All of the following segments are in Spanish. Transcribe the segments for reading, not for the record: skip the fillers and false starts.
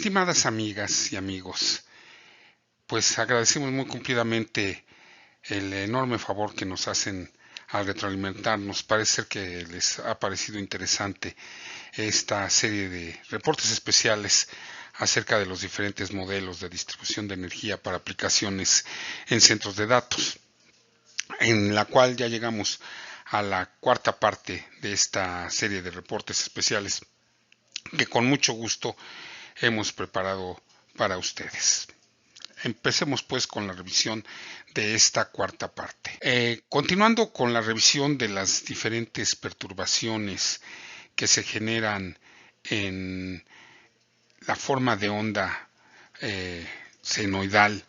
Estimadas amigas y amigos, pues agradecemos muy cumplidamente el enorme favor que nos hacen al retroalimentarnos. Parece ser que les ha parecido interesante esta serie de reportes especiales acerca de los diferentes modelos de distribución de energía para aplicaciones en centros de datos, en la cual ya llegamos a la cuarta parte de esta serie de reportes especiales que con mucho gusto hemos preparado para ustedes. Empecemos pues con la revisión de esta cuarta parte. Continuando con la revisión de las diferentes perturbaciones que se generan en la forma de onda senoidal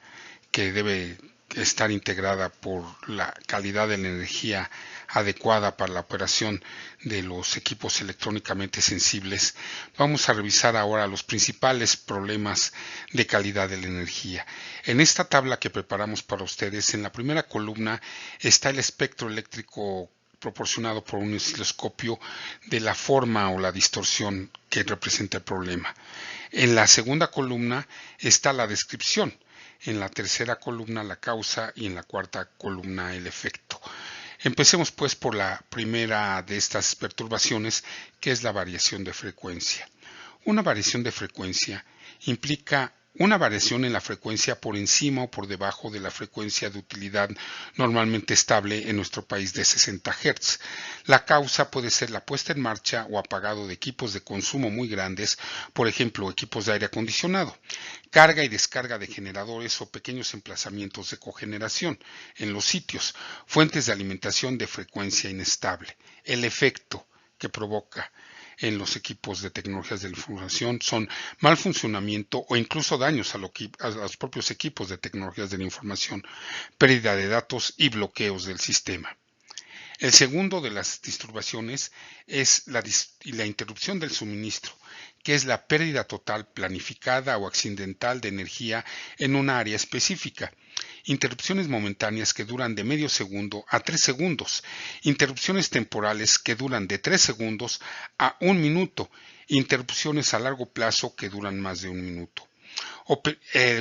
que debe estar integrada por la calidad de la energía adecuada para la operación de los equipos electrónicamente sensibles, vamos a revisar ahora los principales problemas de calidad de la energía. En esta tabla que preparamos para ustedes, en la primera columna está el espectro eléctrico proporcionado por un osciloscopio de la forma o la distorsión que representa el problema. En la segunda columna está la descripción, en la tercera columna la causa y en la cuarta columna el efecto. Empecemos pues por la primera de estas perturbaciones, que es la variación de frecuencia. Una variación de frecuencia implica una variación en la frecuencia por encima o por debajo de la frecuencia de utilidad normalmente estable en nuestro país de 60 Hz. La causa puede ser la puesta en marcha o apagado de equipos de consumo muy grandes, por ejemplo, equipos de aire acondicionado, carga y descarga de generadores o pequeños emplazamientos de cogeneración en los sitios, fuentes de alimentación de frecuencia inestable. El efecto que provoca en los equipos de tecnologías de la información son mal funcionamiento o incluso daños a los propios equipos de tecnologías de la información, pérdida de datos y bloqueos del sistema. El segundo de las disturbaciones es la interrupción del suministro, que es la pérdida total planificada o accidental de energía en una área específica. Interrupciones momentáneas que duran de medio segundo a 3 segundos, interrupciones temporales que duran de 3 segundos a 1 minuto, interrupciones a largo plazo que duran más de 1 minuto.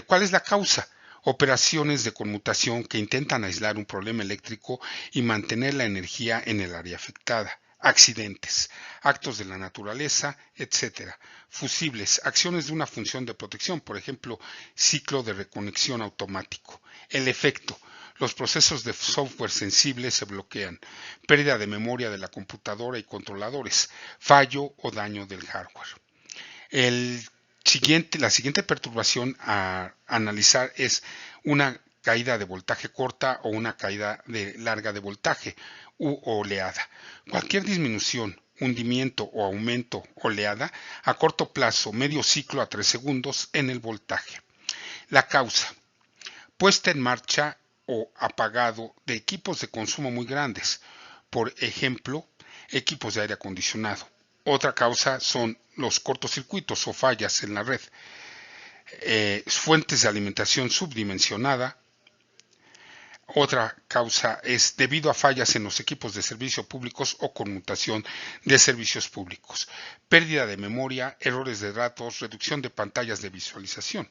¿Cuál es la causa? Operaciones de conmutación que intentan aislar un problema eléctrico y mantener la energía en el área afectada. Accidentes, actos de la naturaleza, etc. Fusibles, acciones de una función de protección, por ejemplo, ciclo de reconexión automático. El efecto, los procesos de software sensible se bloquean, pérdida de memoria de la computadora y controladores, fallo o daño del hardware. La siguiente perturbación a analizar es una caída de voltaje corta o una caída larga de voltaje u oleada. Cualquier disminución, hundimiento o aumento oleada a corto plazo, medio ciclo a 3 segundos en el voltaje. La causa, puesta en marcha o apagado de equipos de consumo muy grandes, por ejemplo, equipos de aire acondicionado. Otra causa son los cortocircuitos o fallas en la red, fuentes de alimentación subdimensionada. Otra causa es debido a fallas en los equipos de servicios públicos o conmutación de servicios públicos, pérdida de memoria, errores de datos, reducción de pantallas de visualización.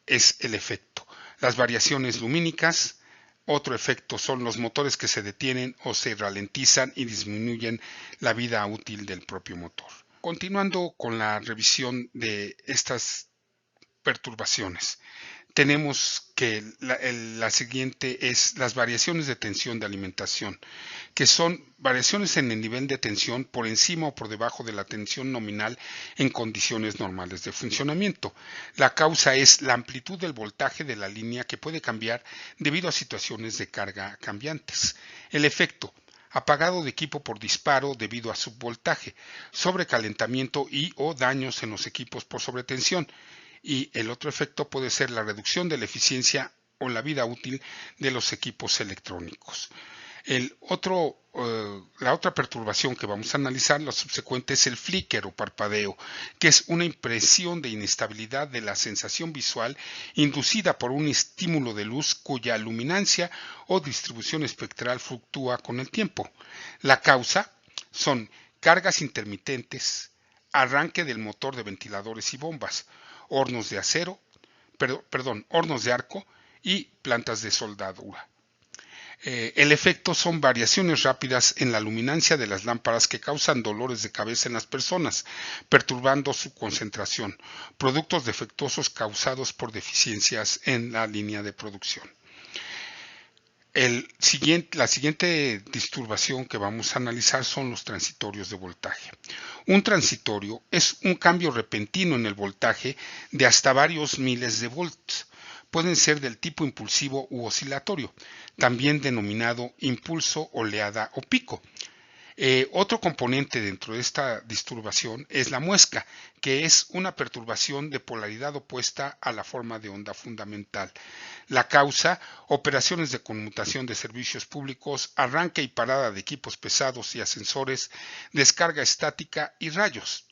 Es el efecto. Las variaciones lumínicas. Otro efecto son los motores que se detienen o se ralentizan y disminuyen la vida útil del propio motor. Continuando con la revisión de estas perturbaciones, tenemos que la siguiente es las variaciones de tensión de alimentación, que son variaciones en el nivel de tensión por encima o por debajo de la tensión nominal en condiciones normales de funcionamiento. La causa es la amplitud del voltaje de la línea, que puede cambiar debido a situaciones de carga cambiantes. El efecto, apagado de equipo por disparo debido a subvoltaje, sobrecalentamiento y o daños en los equipos por sobretensión. Y el otro efecto puede ser la reducción de la eficiencia o la vida útil de los equipos electrónicos. La otra perturbación que vamos a analizar, la subsecuente, es el flicker o parpadeo, que es una impresión de inestabilidad de la sensación visual inducida por un estímulo de luz cuya luminancia o distribución espectral fluctúa con el tiempo. La causa son cargas intermitentes, arranque del motor de ventiladores y bombas, hornos de acero, hornos de arco y plantas de soldadura. El efecto son variaciones rápidas en la luminancia de las lámparas que causan dolores de cabeza en las personas, perturbando su concentración, productos defectuosos causados por deficiencias en la línea de producción. La siguiente disturbación que vamos a analizar son los transitorios de voltaje. Un transitorio es un cambio repentino en el voltaje de hasta varios miles de volts. Pueden ser del tipo impulsivo u oscilatorio, también denominado impulso, oleada o pico. Otro componente dentro de esta disturbación es la muesca, que es una perturbación de polaridad opuesta a la forma de onda fundamental. La causa, operaciones de conmutación de servicios públicos, arranque y parada de equipos pesados y ascensores, descarga estática y rayos.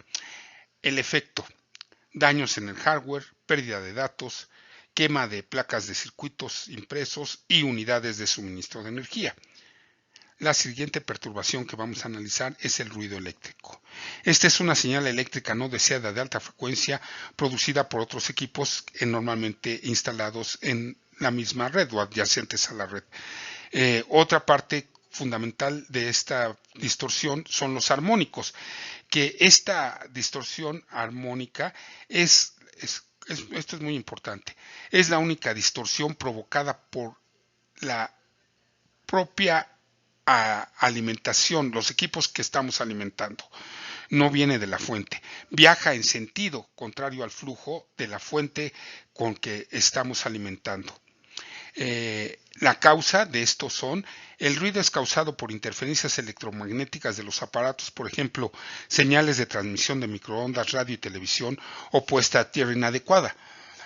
El efecto, daños en el hardware, pérdida de datos, quema de placas de circuitos impresos y unidades de suministro de energía. La siguiente perturbación que vamos a analizar es el ruido eléctrico. Esta es una señal eléctrica no deseada de alta frecuencia producida por otros equipos normalmente instalados en la misma red o adyacentes a la red. Otra parte fundamental de esta distorsión son los armónicos, que esta distorsión armónica esto es muy importante, es la única distorsión provocada por la propia alimentación, los equipos que estamos alimentando. No viene de la fuente, viaja en sentido contrario al flujo de la fuente con que estamos alimentando. La causa de esto son, el ruido es causado por interferencias electromagnéticas de los aparatos, por ejemplo, señales de transmisión de microondas, radio y televisión, o puesta a tierra inadecuada.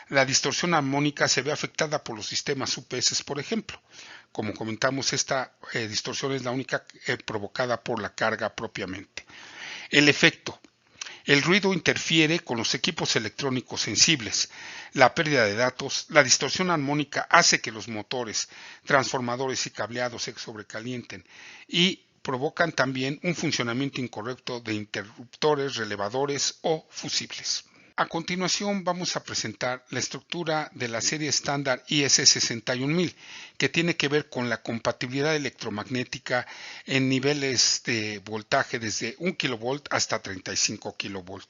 La distorsión armónica se ve afectada por los sistemas UPS, por ejemplo. Como comentamos, esta distorsión es la única provocada por la carga propiamente. El efecto. El ruido interfiere con los equipos electrónicos sensibles. La pérdida de datos, la distorsión armónica hace que los motores, transformadores y cableados se sobrecalienten y provocan también un funcionamiento incorrecto de interruptores, relevadores o fusibles. A continuación vamos a presentar la estructura de la serie estándar IS61000, que tiene que ver con la compatibilidad electromagnética en niveles de voltaje desde 1 kV hasta 35 kV.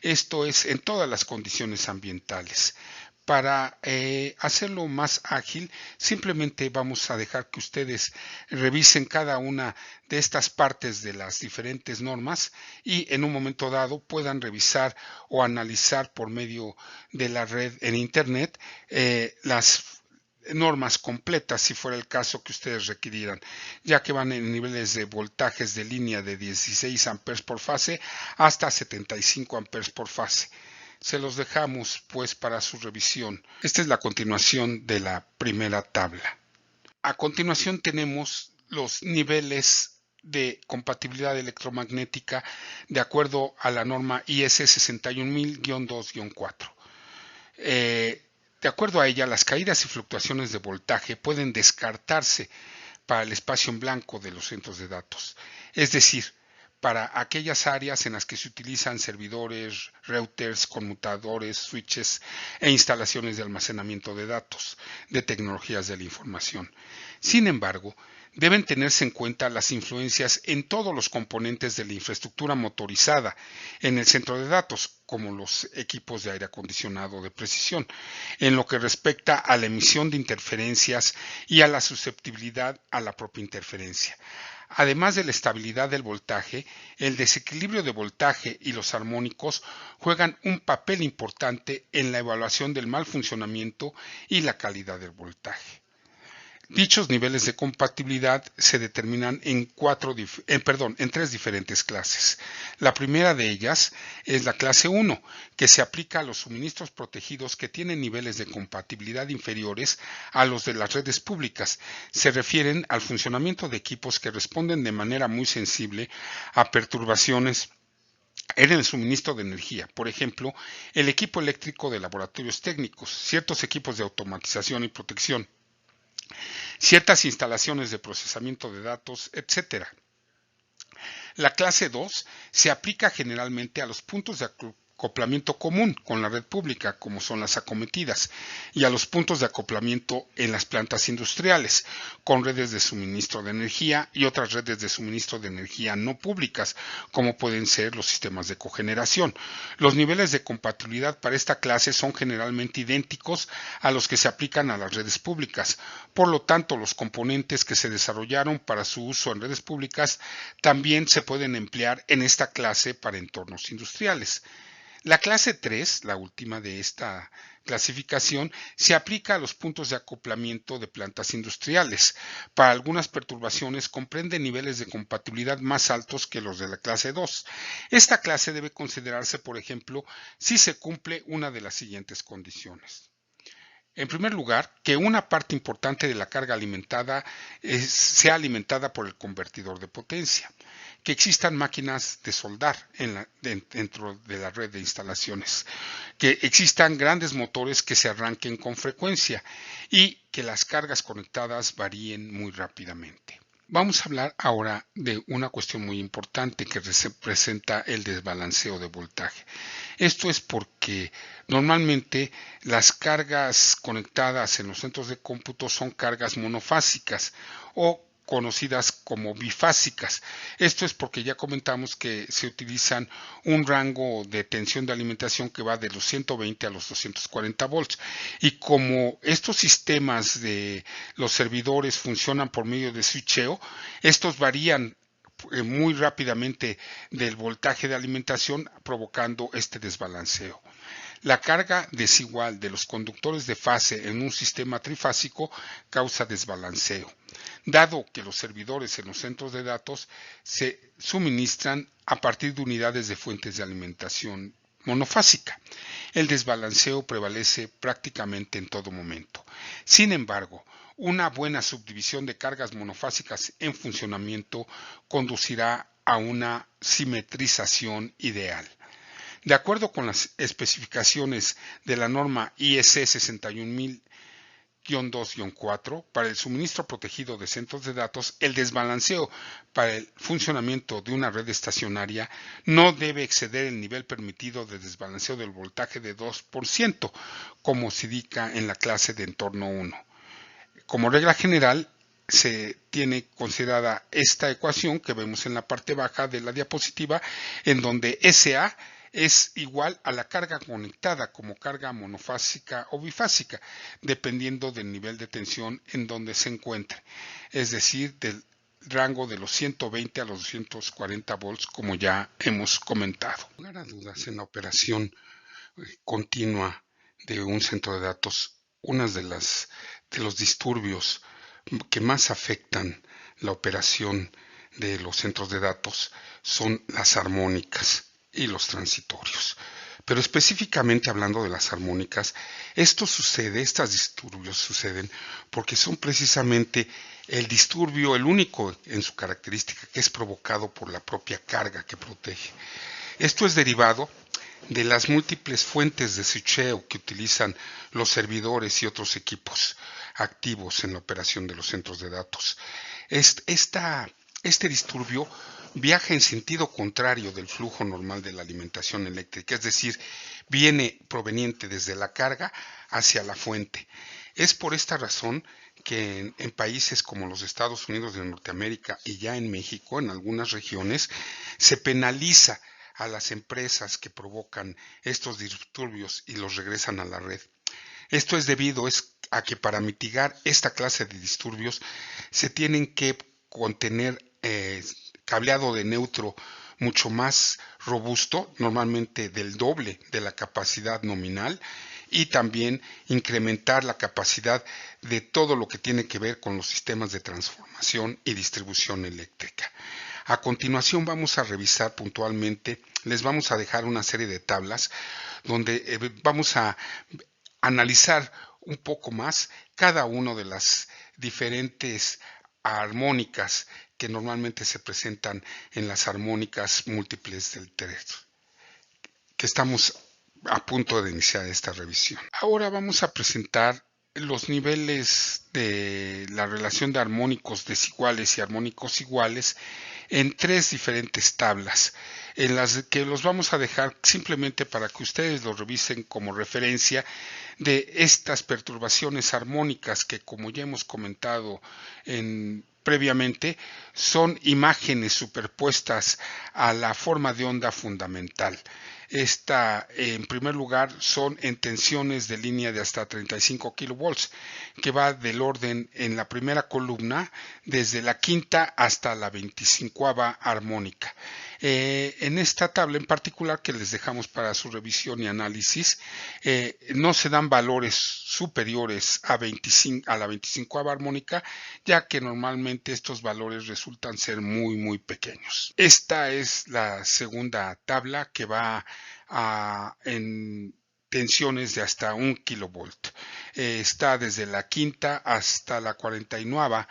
Esto es en todas las condiciones ambientales. Para hacerlo más ágil, simplemente vamos a dejar que ustedes revisen cada una de estas partes de las diferentes normas y en un momento dado puedan revisar o analizar por medio de la red en Internet las normas completas si fuera el caso que ustedes requirieran, ya que van en niveles de voltajes de línea de 16 amperes por fase hasta 75 amperes por fase. Se los dejamos pues para su revisión. Esta es la continuación de la primera tabla. A continuación tenemos los niveles de compatibilidad electromagnética de acuerdo a la norma IS 61000-2-4. De acuerdo a ella, las caídas y fluctuaciones de voltaje pueden descartarse para el espacio en blanco de los centros de datos, es decir, para aquellas áreas en las que se utilizan servidores, routers, conmutadores, switches e instalaciones de almacenamiento de datos de tecnologías de la información. Sin embargo, deben tenerse en cuenta las influencias en todos los componentes de la infraestructura motorizada en el centro de datos, como los equipos de aire acondicionado de precisión, en lo que respecta a la emisión de interferencias y a la susceptibilidad a la propia interferencia. Además de la estabilidad del voltaje, el desequilibrio de voltaje y los armónicos juegan un papel importante en la evaluación del mal funcionamiento y la calidad del voltaje. Dichos niveles de compatibilidad se determinan en tres diferentes clases. La primera de ellas es la clase 1, que se aplica a los suministros protegidos que tienen niveles de compatibilidad inferiores a los de las redes públicas. Se refieren al funcionamiento de equipos que responden de manera muy sensible a perturbaciones en el suministro de energía, por ejemplo, el equipo eléctrico de laboratorios técnicos, ciertos equipos de automatización y protección, ciertas instalaciones de procesamiento de datos, etc. La clase 2 se aplica generalmente a los puntos de acoplamiento común con la red pública, como son las acometidas, y a los puntos de acoplamiento en las plantas industriales, con redes de suministro de energía y otras redes de suministro de energía no públicas, como pueden ser los sistemas de cogeneración. Los niveles de compatibilidad para esta clase son generalmente idénticos a los que se aplican a las redes públicas. Por lo tanto, los componentes que se desarrollaron para su uso en redes públicas también se pueden emplear en esta clase para entornos industriales. La clase 3, la última de esta clasificación, se aplica a los puntos de acoplamiento de plantas industriales. Para algunas perturbaciones comprende niveles de compatibilidad más altos que los de la clase 2. Esta clase debe considerarse, por ejemplo, si se cumple una de las siguientes condiciones. En primer lugar, que una parte importante de la carga alimentada sea alimentada por el convertidor de potencia, que existan máquinas de soldar dentro de la red de instalaciones, que existan grandes motores que se arranquen con frecuencia y que las cargas conectadas varíen muy rápidamente. Vamos a hablar ahora de una cuestión muy importante que representa el desbalanceo de voltaje. Esto es porque normalmente las cargas conectadas en los centros de cómputo son cargas monofásicas o conocidas como bifásicas. Esto es porque ya comentamos que se utilizan un rango de tensión de alimentación que va de los 120 a los 240 volts. Y como estos sistemas de los servidores funcionan por medio de switcheo, estos varían muy rápidamente del voltaje de alimentación, provocando este desbalanceo. La carga desigual de los conductores de fase en un sistema trifásico causa desbalanceo, dado que los servidores en los centros de datos se suministran a partir de unidades de fuentes de alimentación monofásica. El desbalanceo prevalece prácticamente en todo momento. Sin embargo, una buena subdivisión de cargas monofásicas en funcionamiento conducirá a una simetrización ideal. De acuerdo con las especificaciones de la norma IEC 61000-2-4, para el suministro protegido de centros de datos, el desbalanceo para el funcionamiento de una red estacionaria no debe exceder el nivel permitido de desbalanceo del voltaje de 2%, como se indica en la clase de entorno 1. Como regla general, se tiene considerada esta ecuación que vemos en la parte baja de la diapositiva, en donde SA es igual a la carga conectada como carga monofásica o bifásica, dependiendo del nivel de tensión en donde se encuentre, es decir, del rango de los 120 a los 240 volts, como ya hemos comentado. No habrá dudas en la operación continua de un centro de datos, una de los disturbios que más afectan la operación de los centros de datos son las armónicas y los transitorios. Pero específicamente hablando de las armónicas, estos disturbios suceden porque son precisamente el disturbio, el único en su característica, que es provocado por la propia carga que protege. Esto es derivado de las múltiples fuentes de switcheo que utilizan los servidores y otros equipos activos en la operación de los centros de datos. Este disturbio viaja en sentido contrario del flujo normal de la alimentación eléctrica, es decir, viene proveniente desde la carga hacia la fuente. Es por esta razón que en países como los Estados Unidos de Norteamérica y ya en México, en algunas regiones, se penaliza a las empresas que provocan estos disturbios y los regresan a la red. Esto es debido a que para mitigar esta clase de disturbios se tienen que contener cableado de neutro mucho más robusto, normalmente del doble de la capacidad nominal, y también incrementar la capacidad de todo lo que tiene que ver con los sistemas de transformación y distribución eléctrica. A continuación vamos a revisar puntualmente, les vamos a dejar una serie de tablas donde vamos a analizar un poco más cada una de las diferentes armónicas que normalmente se presentan en las armónicas múltiples del teretro, que estamos a punto de iniciar esta revisión. Ahora vamos a presentar los niveles de la relación de armónicos desiguales y armónicos iguales en tres diferentes tablas, en las que los vamos a dejar simplemente para que ustedes lo revisen como referencia de estas perturbaciones armónicas que, como ya hemos comentado previamente, son imágenes superpuestas a la forma de onda fundamental. Esta, en primer lugar, son en tensiones de línea de hasta 35 kilovolts, que va del orden en la primera columna, desde la quinta hasta la 25ª armónica. En esta tabla en particular, que les dejamos para su revisión y análisis, no se dan valores superiores a la 25ª armónica, ya que normalmente estos valores resultan ser muy pequeños. Esta es la segunda tabla, que va en tensiones de hasta 1 kilovolt. Está desde la quinta hasta la 49ª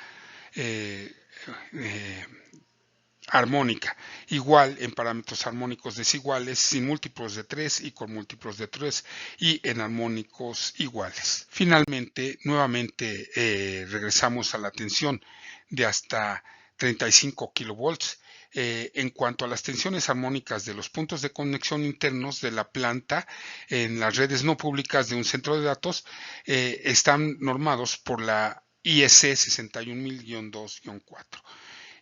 armónica, igual en parámetros armónicos desiguales, sin múltiplos de 3 y con múltiplos de 3, y en armónicos iguales. Finalmente, nuevamente regresamos a la tensión de hasta 35 kilovolts. En cuanto a las tensiones armónicas de los puntos de conexión internos de la planta en las redes no públicas de un centro de datos, están normados por la IEC 61000-2-4.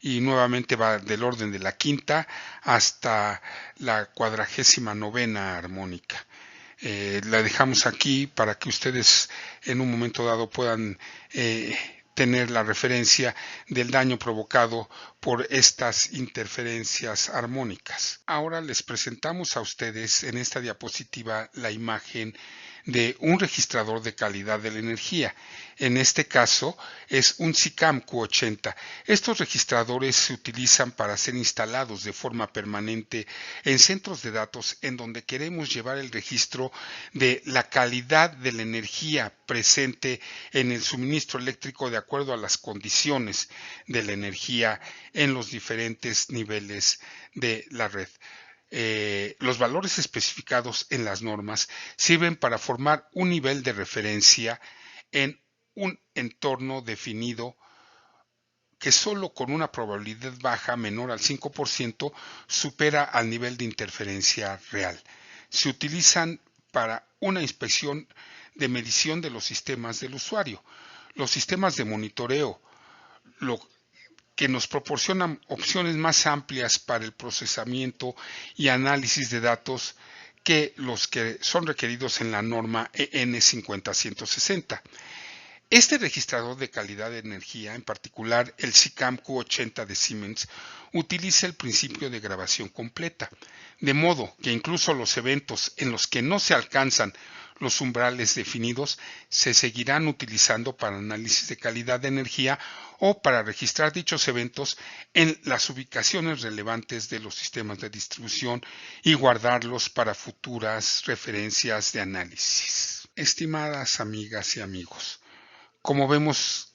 Y nuevamente va del orden de la quinta hasta la 49ª armónica. La dejamos aquí para que ustedes en un momento dado puedan tener la referencia del daño provocado por estas interferencias armónicas. Ahora les presentamos a ustedes en esta diapositiva la imagen de un registrador de calidad de la energía. En este caso es un SICAM Q80. Estos registradores se utilizan para ser instalados de forma permanente en centros de datos en donde queremos llevar el registro de la calidad de la energía presente en el suministro eléctrico de acuerdo a las condiciones de la energía en los diferentes niveles de la red. Los valores especificados en las normas sirven para formar un nivel de referencia en un entorno definido que solo con una probabilidad baja menor al 5% supera al nivel de interferencia real. Se utilizan para una inspección de medición de los sistemas del usuario. Los sistemas de monitoreo, que nos proporcionan opciones más amplias para el procesamiento y análisis de datos que los que son requeridos en la norma EN 50160. Este registrador de calidad de energía, en particular el SICAM Q80 de Siemens, utiliza el principio de grabación completa, de modo que incluso los eventos en los que no se alcanzan los umbrales definidos se seguirán utilizando para análisis de calidad de energía o para registrar dichos eventos en las ubicaciones relevantes de los sistemas de distribución y guardarlos para futuras referencias de análisis. Estimadas amigas y amigos, como vemos,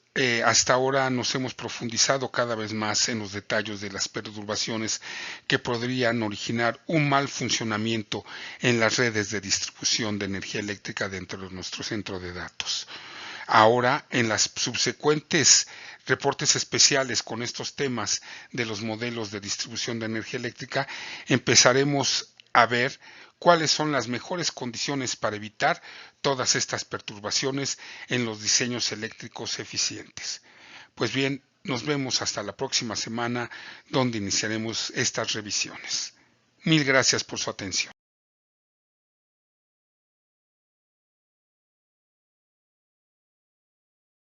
hasta ahora nos hemos profundizado cada vez más en los detalles de las perturbaciones que podrían originar un mal funcionamiento en las redes de distribución de energía eléctrica dentro de nuestro centro de datos. Ahora, en las subsecuentes reportes especiales con estos temas de los modelos de distribución de energía eléctrica, empezaremos a ver cuáles son las mejores condiciones para evitar todas estas perturbaciones en los diseños eléctricos eficientes. Pues bien, nos vemos hasta la próxima semana, donde iniciaremos estas revisiones. Mil gracias por su atención.